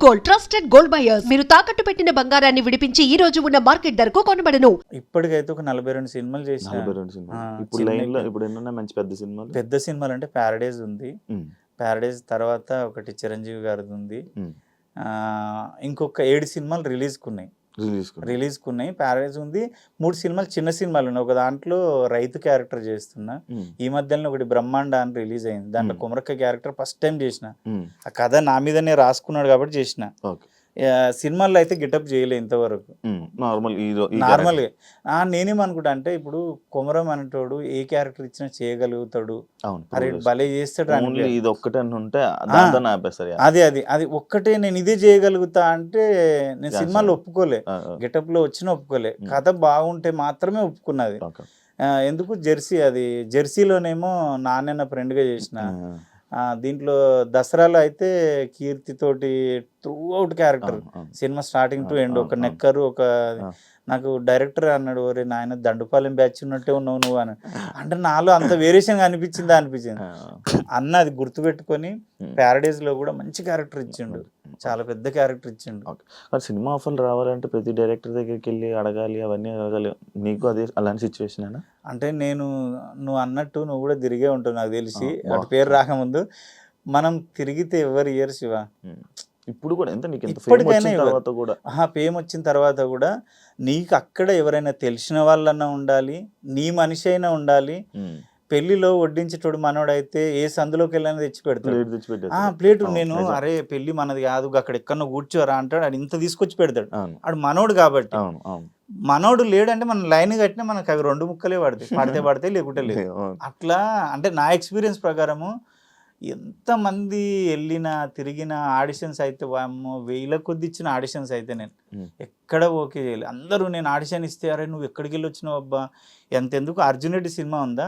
Gold, trusted gold buyers. మీరు తాకట్టు పెట్టిన బంగారాన్ని విడిపించి ఈ రోజు ఉన్న మార్కెట్ ధరకు కొనబడను. ఇప్పటికైతే ఒక 42 సినిమాలు చేసిన. 42 సినిమాలు. ఇప్పుడు లైన్ లో ఇప్పుడు ఎన్ని ఉన్నాయి మంచి పెద్ద సినిమాలు? పెద్ద సినిమాలు అంటే ప్యారడైజ్ ఉంది. ప్యారడైజ్ తర్వాత ఒకటి చిరంజీవి గారిది ఉంది. ఇంకొక 7 సినిమాలు రిలీజ్ కున్నాయి. ప్యారడైజ్ ఉంది. 3 సినిమాలు చిన్న సినిమాలు ఉన్నాయి. ఒక దాంట్లో రైతు క్యారెక్టర్ చేస్తున్నా. ఈ మధ్యలో ఒకటి బ్రహ్మాండ అని రిలీజ్ అయింది. దాంట్లో కుమరక్క క్యారెక్టర్ ఫస్ట్ టైం చేసిన. ఆ కథ నా మీదనే రాసుకున్నాడు కాబట్టి చేసిన. సినిమాల్లో అయితే గెటప్ చేయలే ఇంతవరకు. నార్మల్గా నేనేమనుకుంటా అంటే ఇప్పుడు కొమరం అనేటోడు ఏ క్యారెక్టర్ ఇచ్చినా చేయగలుగుతాడు, అరే భలే చేస్తాడు. అది ఒక్కటే నేను ఇదే చేయగలుగుతా అంటే నేను సినిమాలో ఒప్పుకోలే, గెటప్ లో వచ్చినా ఒప్పుకోలే. కథ బాగుంటే మాత్రమే ఒప్పుకున్నది. ఎందుకు జెర్సీలోనేమో నాన్న ఫ్రెండ్ గా చేసిన. దీంట్లో దసరాలో అయితే కీర్తి తోటి through out character, cinema starting to end. ఒక నెక్కరు, ఒక నాకు డైరెక్టర్ అన్నాడు, ఒరే నాయన దండుపాలెం బ్యాచ్ ఉన్నట్టే ఉన్నావు నువ్వు అని. అంటే నాలో అంత వేరియేషన్ అనిపించింది అన్న. అది గుర్తుపెట్టుకొని ప్యారడైజ్ లో కూడా మంచి క్యారెక్టర్ ఇచ్చిండు, చాలా పెద్ద క్యారెక్టర్ ఇచ్చిండు. సినిమా ఆఫర్లు రావాలంటే ప్రతి డైరెక్టర్ దగ్గరికి వెళ్ళి అడగాలి, అవన్నీ అడగాలి. నీకు అదే అలాంటి సిచ్యువేషన్? అంటే నువ్వు అన్నట్టు నువ్వు కూడా తిరిగే ఉంటావు నాకు తెలిసి. అటు పేరు రాకముందు మనం తిరిగితే ఎవరు ఇయర్ శివ. ఇప్పుడు కూడా ఫేమ్ వచ్చిన తర్వాత కూడా నీకు అక్కడ ఎవరైనా తెలిసిన వాళ్ళన్నా ఉండాలి, నీ మనిషి అయినా ఉండాలి. పెళ్లిలో వడ్డించేటోడు మనోడైతే ఏ సందులోకి వెళ్ళని తెచ్చి పెడతాడు ప్లేట్. నేను అరే పెళ్లి మనది కాదు, అక్కడ ఎక్కడో కూర్చోరా అంటాడు. అది ఇంత తీసుకొచ్చి పెడతాడు. ఆడు మనోడు కాబట్టి. మనోడు లేడంటే మనం లైన్ కట్టినా మనకు అవి 2 ముక్కలే పడితే లేకుంటే లేదు. అట్లా అంటే నా ఎక్స్పీరియన్స్ ప్రకారము ఎంతమంది వెళ్ళిన తిరిగిన ఆడిషన్స్ అయితే వేల కొద్ది ఇచ్చిన ఆడిషన్స్ అయితే నేను ఎక్కడ ఓకే చేయలేదు. అందరూ నేను ఆడిషన్ ఇస్తే అరే నువ్వు ఎక్కడికి వెళ్ళి వచ్చినావు అబ్బా ఎంతెందుకు. అర్జున్ రెడ్డి సినిమా ఉందా,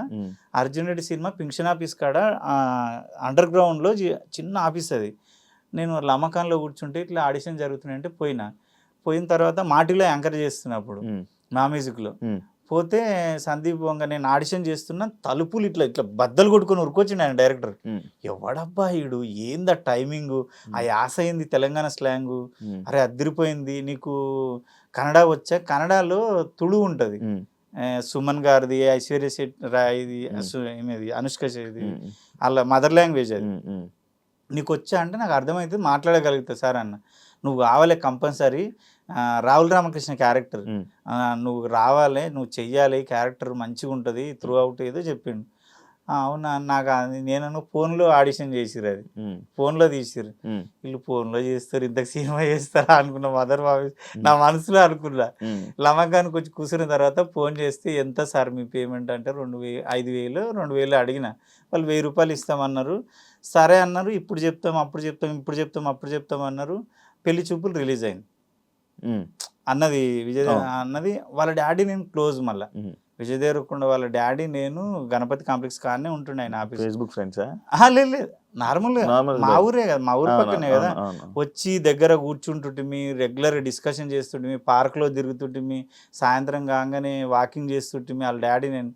అర్జున్ రెడ్డి సినిమా పింక్షన్ ఆఫీస్ కాడ అండర్ గ్రౌండ్లో చిన్న ఆఫీస్ అది. నేను లమకాన్లో కూర్చుంటే ఇట్లా ఆడిషన్ జరుగుతున్నాయంటే పోయిన తర్వాత మాటిలో యాంకర్ చేస్తున్నప్పుడు మా మ్యూజిక్లో పోతే సందీప్ వంగ నేను ఆడిషన్ చేస్తున్నా, తలుపులు ఇట్లా బద్దలు కొట్టుకొని ఉరుకొచ్చిండు ఆయన డైరెక్టర్. ఎవడబ్బా ఈడు, ఏందా టైమింగ్, ఆ యాస అయింది తెలంగాణ స్లాంగు, అరే అదిరిపోయింది. నీకు కన్నడ వచ్చా? కన్నడలో తుళు ఉంటుంది, సుమన్ గారిది, ఐశ్వర్య రాయ్ది, అనుష్క చేది, వాళ్ళ మదర్ లాంగ్వేజ్ అది. నీకు వచ్చా అంటే నాకు అర్థమవుతుంది, మాట్లాడగలుగుతా సార్ అన్న. నువ్వు కావాలి కంపల్సరీ, రాహుల్ రామకృష్ణ క్యారెక్టర్ నువ్వు రావాలి, నువ్వు చెయ్యాలి, క్యారెక్టర్ మంచిగా ఉంటుంది త్రూ అవుట్ ఏదో చెప్పిండు. అవునా నాకు నేను ఫోన్లో ఆడిషన్ చేసిరు, అది ఫోన్లో తీసిరు. వీళ్ళు ఫోన్లో చేస్తారు, ఇంతకు సినిమా చేస్తారా అనుకున్నా. మదర్ బాబు నా మనసులో అనుకున్నా. లమకానికి వచ్చి కూర్చున్న తర్వాత ఫోన్ చేస్తే ఎంత సార్ మీ పేమెంట్ అంటే 5,000 అడిగిన. వాళ్ళు 1,000 రూపాయలు ఇస్తామన్నారు. సరే అన్నారు, ఇప్పుడు చెప్తాం అన్నారు. పెళ్లి చూపులు రిలీజ్ అయింది అన్నది విజయ్ అన్నది. వాళ్ళ డాడీ నేను క్లోజ్. మళ్ళీ విజయ్ దేవరకొండ వాళ్ళ డాడీ నేను గణపతి కాంప్లెక్స్ కాడనే ఉంటుండే ఆయన ఆఫీస్. ఫేస్బుక్ ఫ్రెండ్సా? లేదు, నార్మల్ మా ఊరే కదా, మా ఊరు పక్కనే కదా. వచ్చి దగ్గర కూర్చుంటుంటిమి, రెగ్యులర్ డిస్కషన్ చేస్తుంటిమి, పార్క్లో తిరుగుతుంటిమి, సాయంత్రం కాగానే వాకింగ్ చేస్తుంటిమి. వాళ్ళ డాడీ నేను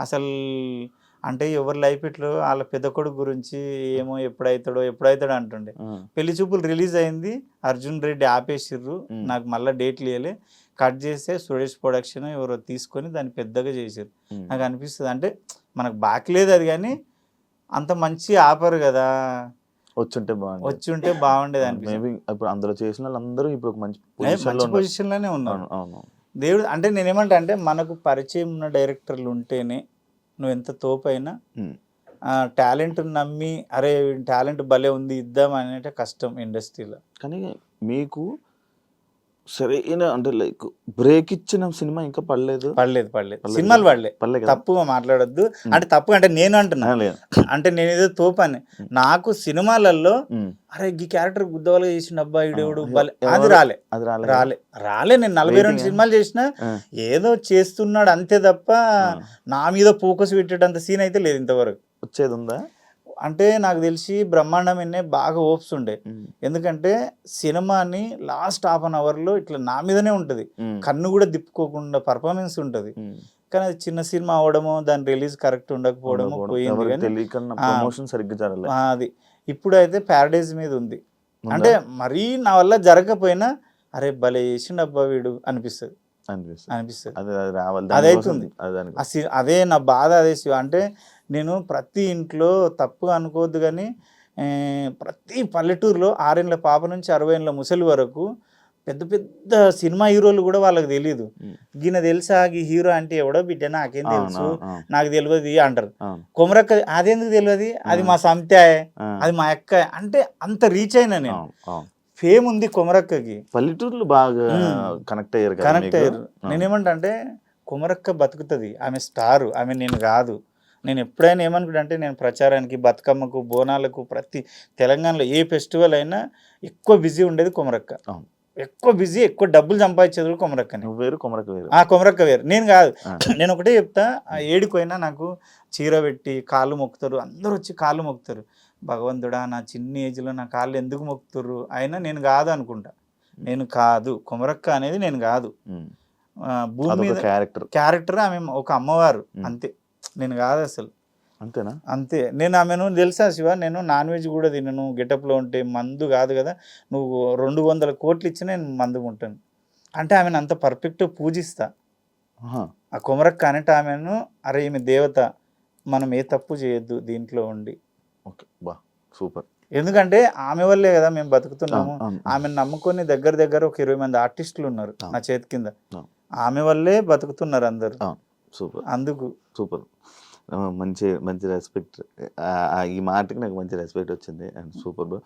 అసలు అంటే ఎవరి లైఫ్ ఇట్లో వాళ్ళ పెద్ద కొడుకు గురించి ఏమో ఎప్పుడైతాడో అంటుండే. పెళ్లి చూపులు రిలీజ్ అయింది, అర్జున్ రెడ్డి ఆపేసిర్రు, నాకు మళ్ళీ డేట్లు ఇవ్వలే. కట్ చేస్తే సురేష్ ప్రొడక్షన్ ఎవరో తీసుకొని దాన్ని పెద్దగా చేసారు. నాకు అనిపిస్తుంది అంటే మనకు బాకీ లేదు అది, కానీ అంత మంచి ఆఫర్ కదా, వచ్చుంటే బాగుండేది అనిపిస్తుంది. ఇప్పుడు అందులో చేసిన వాళ్ళందరూ ఇప్పుడు మంచి పొజిషన్లోనే ఉన్నారు. దేవుడు అంటే నేనేమంటా అంటే మనకు పరిచయం ఉన్న డైరెక్టర్లు ఉంటేనే నువ్వు ఎంత తోపైనా టాలెంట్ నమ్మి అరే టాలెంట్ భలే ఉంది ఇద్దాం అనేటే కష్టం ఇండస్ట్రీలో. కానీ మీకు సరైన అంటే లైక్ బ్రేక్ ఇచ్చిన సినిమా ఇంకా పడలేదు. సినిమాలు పడలేదు. తప్పుగా మాట్లాడొద్దు. అంటే తప్పు అంటే నేను అంటున్నా, అంటే నేను ఏదో తోపని. నాకు సినిమాలలో అరే ఈ క్యారెక్టర్ గుద్దవాళ్ళగా చేసిన అబ్బాయి దేవుడు అది రాలే. నేను 42 సినిమాలు చేసిన, ఏదో చేస్తున్నాడు అంతే తప్ప నా మీద ఫోకస్ పెట్టేటంత సీన్ అయితే లేదు ఇంతవరకు. వచ్చేది ఉందా అంటే నాకు తెలిసి బ్రహ్మాండమే బాగా ఓప్స్ ఉండే. ఎందుకంటే సినిమాని లాస్ట్ హాఫ్ అన్ అవర్లో ఇట్లా నా మీదనే ఉంటుంది, కన్ను కూడా దిప్పుకోకుండా పర్ఫార్మెన్స్ ఉంటుంది. కానీ అది చిన్న సినిమా అవడమో, దాని రిలీజ్ కరెక్ట్ ఉండకపోవడమో పోయింది. అది ఇప్పుడైతే ప్యారడైజ్ మీద ఉంది. అంటే మరీ నా వల్ల జరగకపోయినా అరే భలే చేసిండు అబ్బా వీడు అనిపిస్తుంది. అది రావాలి, అదే అవుతుంది. అదే నా బాధ అదే శివ. అంటే నేను ప్రతి ఇంట్లో తప్పుగా అనుకోవద్దు కానీ ప్రతి పల్లెటూరులో 6 ఏళ్ళ పాప నుంచి 60 ఏళ్ళ ముసలి వరకు పెద్ద పెద్ద సినిమా హీరోలు కూడా వాళ్ళకి తెలియదు. ఈయన తెలుసా ఈ హీరో అంటే ఎవడో బిడ్డ నాకేం తెలుసు, నాకు తెలియదు అంటారు. కొమరక్క అదెందుకు తెలియదు, అది మా సంతే, అది మా అక్క అంటే అంత రీచ్ అయినా నేను. ఫేమ్ ఉంది కొమరక్కకి, పల్లెటూరులో బాగా కనెక్ట్ అయ్యారు. నేనేమంటా అంటే కొమరక్క బతుకుతుంది, ఆమె స్టారు, ఆమె నేను కాదు. నేను ఎప్పుడైనా ఏమనుకుంటా అంటే నేను ప్రచారానికి, బతుకమ్మకు, బోనాలకు, ప్రతి తెలంగాణలో ఏ ఫెస్టివల్ అయినా ఎక్కువ బిజీ ఉండేది కొమరక్క. ఎక్కువ బిజీ, ఎక్కువ డబ్బులు సంపాదించేది కొమరక్కని. వేరు కొమరక్క వేరు, కొమరక్క వేరు, నేను కాదు. నేను ఒకటే చెప్తా, ఏడిపోయినా నాకు చీర పెట్టి కాళ్ళు మొక్కుతారు, అందరూ వచ్చి కాళ్ళు మొక్కుతారు. భగవంతుడా నా చిన్న ఏజ్లో నా కాళ్ళు ఎందుకు మొక్కుతారు, అయినా నేను కాదు అనుకుంటా. నేను కాదు, కొమరక్క అనేది నేను కాదు. భూమి మీద క్యారెక్టర్, ఆమె ఒక అమ్మవారు అంతే, నేను కాదు అసలు. అంతేనా? అంతే. నేను ఆమెను తెలుసా శివ, నేను నాన్ వెజ్ కూడా తినను, గెటప్లో ఉంటే మందు కాదు కదా, నువ్వు 200 కోట్లు ఇచ్చి నేను మందు ఉంటాను అంటే ఆమెను అంత పర్ఫెక్ట్ పూజిస్తా. ఆ కొమరక్క అనేట ఆమెను అరే ఈమె దేవత, మనం ఏ తప్పు చేయొద్దు దీంట్లో ఉండి. ఓకే బా సూపర్. ఎందుకంటే ఆమె వల్లే కదా మేము బతుకుతున్నాము. ఆమెను నమ్ముకొని దగ్గర ఒక 20 మంది ఆర్టిస్టులు ఉన్నారు నా చేతి కింద, ఆమె వల్లే బతుకుతున్నారు అందరు. సూపర్, అందుకు సూపర్. మంచి రెస్పెక్ట్, ఈ మాటకి నాకు మంచి రెస్పెక్ట్ వచ్చింది. And super bro.